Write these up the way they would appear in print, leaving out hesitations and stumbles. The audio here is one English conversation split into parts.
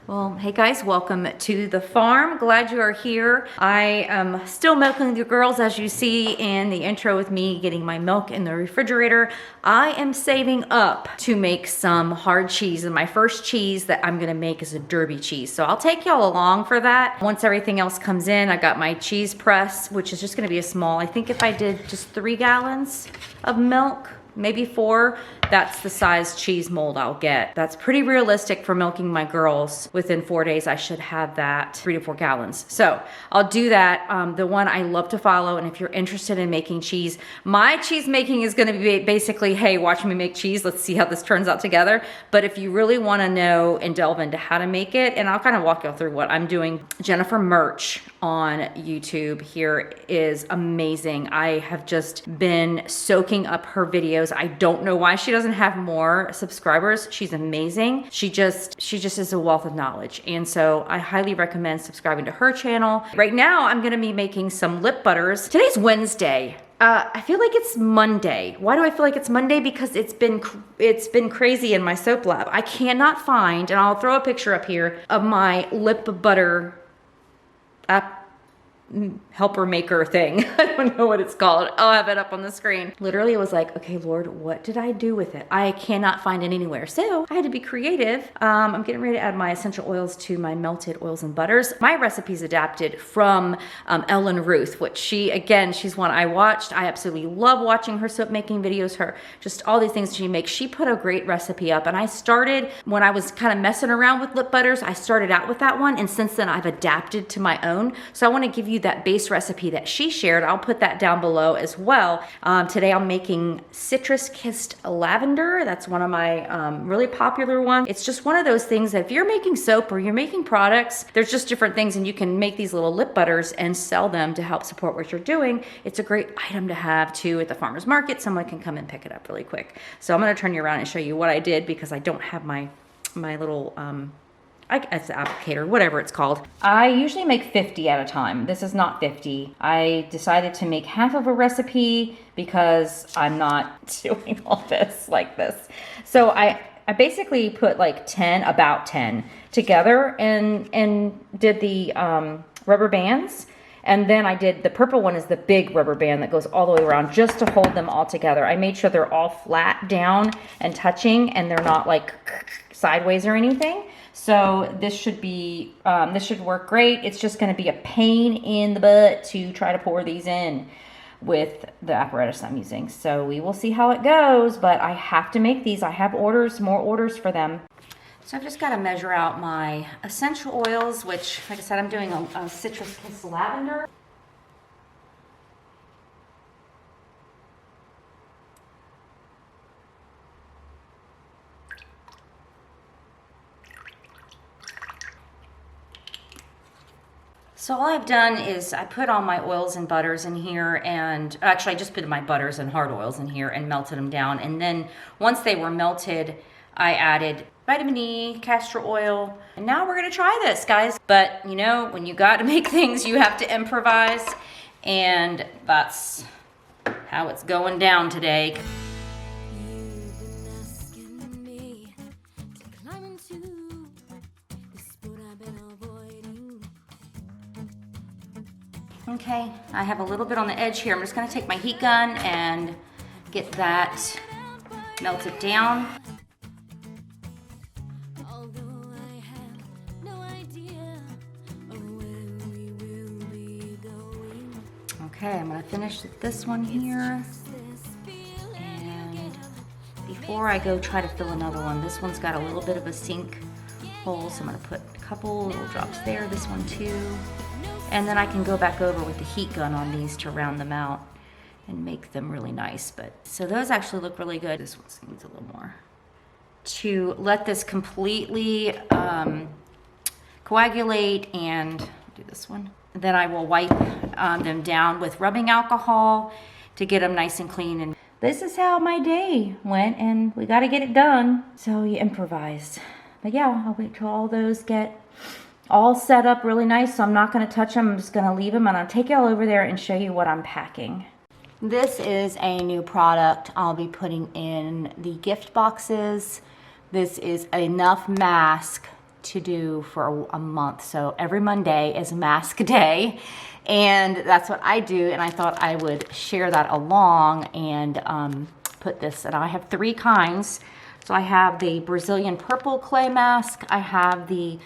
Well, hey guys, welcome to the farm. Glad you are here. I am still milking the girls, as you see in the intro with me getting my milk in the refrigerator. I am saving up to make some hard cheese, and my first cheese that I'm gonna make is a Derby cheese. So I'll take y'all along for that. Once everything else comes in, I got my cheese press, which is just gonna be a small, I think if I did just 3 gallons of milk, maybe 4, that's the size cheese mold I'll get. That's pretty realistic for milking my girls. Within 4 days, I should have that 3 to 4 gallons. So I'll do that. The one I love to follow, and if you're interested in making cheese, my cheese making is gonna be basically, hey, watch me make cheese. Let's see how this turns out together. But if you really wanna know and delve into how to make it, and I'll kind of walk you through what I'm doing. Jennifer Murch on YouTube here is amazing. I have just been soaking up her videos. I don't know why she doesn't have more subscribers. She's amazing. She just is a wealth of knowledge. And so I highly recommend subscribing to her channel. Right now, I'm gonna be making some lip butters. Today's Wednesday. I feel like it's Monday. Why do I feel like it's Monday? Because it's been crazy in my soap lab. I cannot find, and I'll throw a picture up here of my lip butter helper maker thing. I don't know what it's called. I'll have it up on the screen. Literally, it was like, okay, Lord, what did I do with it? I cannot find it anywhere. So I had to be creative. I'm getting ready to add my essential oils to my melted oils and butters. My recipe's adapted from Ellen Ruth, which she's one I watched. I absolutely love watching her soap making videos, just all these things she makes. She put a great recipe up, and I started when I was kind of messing around with lip butters. I started out with that one, and since then I've adapted to my own. So I want to give you that base recipe that she shared. I'll put that down below as well. Today I'm making citrus kissed lavender. That's one of my really popular ones. It's just one of those things that if you're making soap or you're making products, there's just different things, and you can make these little lip butters and sell them to help support what you're doing. It's a great item to have too at the farmer's market. Someone can come and pick it up really quick. So I'm going to turn you around and show you what I did, because I don't have my little it's the applicator, whatever it's called. I usually make 50 at a time. This is not 50. I decided to make half of a recipe because I'm not doing all this like this. So I basically put like about 10 together and did the rubber bands. And then I did, the purple one is the big rubber band that goes all the way around just to hold them all together. I made sure they're all flat down and touching, and they're not like sideways or anything. So this should work great. It's just gonna be a pain in the butt to try to pour these in with the apparatus I'm using. So we will see how it goes, but I have to make these. I have more orders for them. So I've just got to measure out my essential oils, which, like I said, I'm doing a citrus kissed lavender. So all I've done is I put all my oils and butters in here, and actually I just put my butters and hard oils in here and melted them down. And then once they were melted, I added vitamin E, castor oil, and now we're gonna try this, guys. But you know, when you gotta make things, you have to improvise, and that's how it's going down today. Okay, I have a little bit on the edge here. I'm just gonna take my heat gun and get that melted down. Okay, I'm gonna finish this one here. And before I go try to fill another one, this one's got a little bit of a sink hole, so I'm gonna put a couple little drops there, this one too. And then I can go back over with the heat gun on these to round them out and make them really nice. But so those actually look really good. This one needs a little more. To let this completely coagulate, and I'll do this one. Then I will wipe them down with rubbing alcohol to get them nice and clean. And this is how my day went, and we got to get it done. So you improvise. But yeah, I'll wait till all those get all set up really nice. So I'm not going to touch them. I'm just going to leave them, and I'll take you all over there and show you what I'm packing. This is a new product I'll be putting in the gift boxes. This is enough mask to do for a month. So every Monday is mask day, and that's what I do. And I thought I would share that along and put this. And I have 3 kinds. So I have the Brazilian purple clay mask, I have the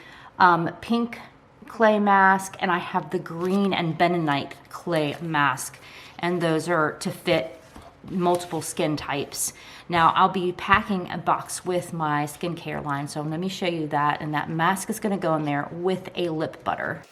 pink clay mask, and I have the green and bentonite clay mask. And those are to fit multiple skin types. Now I'll be packing a box with my skincare line, so let me show you that. And that mask is going to go in there with a lip butter.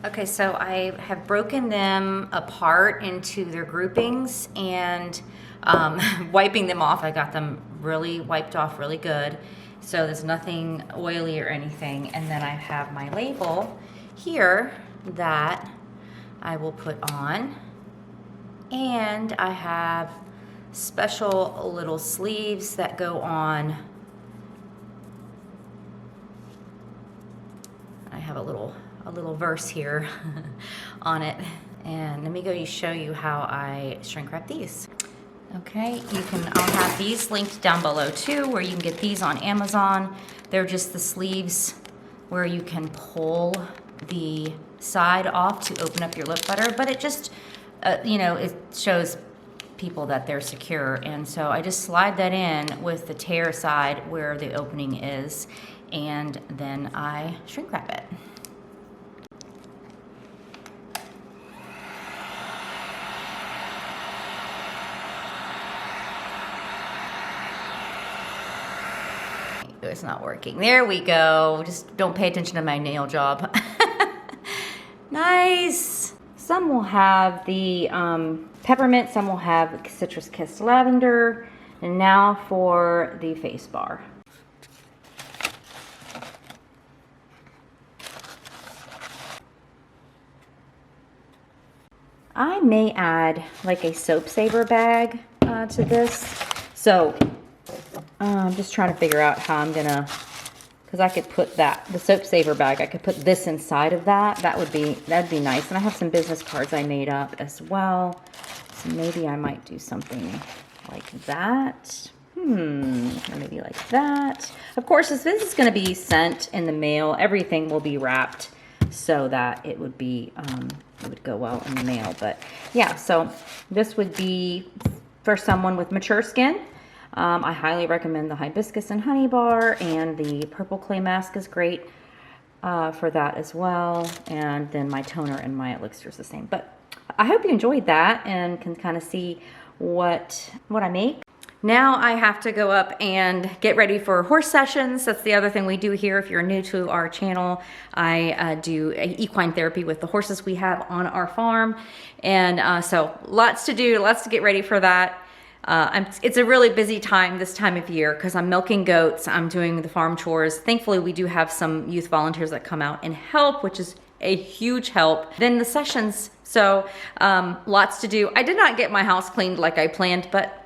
Okay, so I have broken them apart into their groupings and wiping them off. I got them really wiped off really good, so there's nothing oily or anything. And then I have my label here that I will put on, and I have special little sleeves that go on. I have a little verse here on it, and let me go show you how I shrink wrap these. Okay, I'll have these linked down below too, where you can get these on Amazon. They're just the sleeves where you can pull the side off to open up your lip butter, but it just you know, it shows people that they're secure. And so I just slide that in with the tear side where the opening is, and then I shrink wrap it. It's not working. There we go. Just don't pay attention to my nail job. Nice. Some will have the peppermint, some will have citrus kissed lavender. And now for the face bar. I may add like a soap saver bag to this. So I'm just trying to figure out how I'm gonna, because I could put the soap saver bag, I could put this inside of that. That'd be nice. And I have some business cards I made up as well. So maybe I might do something like that. Or maybe like that. Of course, if this is gonna be sent in the mail, everything will be wrapped so that it would be, it would go well in the mail. But yeah, so this would be for someone with mature skin. I highly recommend the hibiscus and honey bar, and the purple clay mask is great for that as well. And then my toner and my elixir is the same. But I hope you enjoyed that and can kind of see what I make. Now I have to go up and get ready for horse sessions. That's the other thing we do here. If you're new to our channel, I do equine therapy with the horses we have on our farm. And so lots to do, lots to get ready for that. It's a really busy time this time of year because I'm milking goats, I'm doing the farm chores. Thankfully, we do have some youth volunteers that come out and help, which is a huge help. Then the sessions, so lots to do. I did not get my house cleaned like I planned, but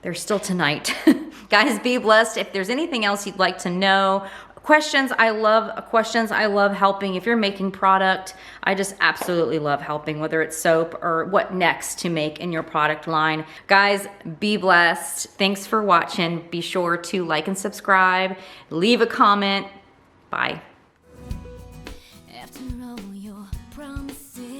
there's still tonight. Guys, be blessed. If there's anything else you'd like to know, questions, I love questions. I love helping. If you're making product, I just absolutely love helping, whether it's soap or what next to make in your product line. Guys, be blessed. Thanks for watching. Be sure to like and subscribe. Leave a comment. Bye. After all your promises.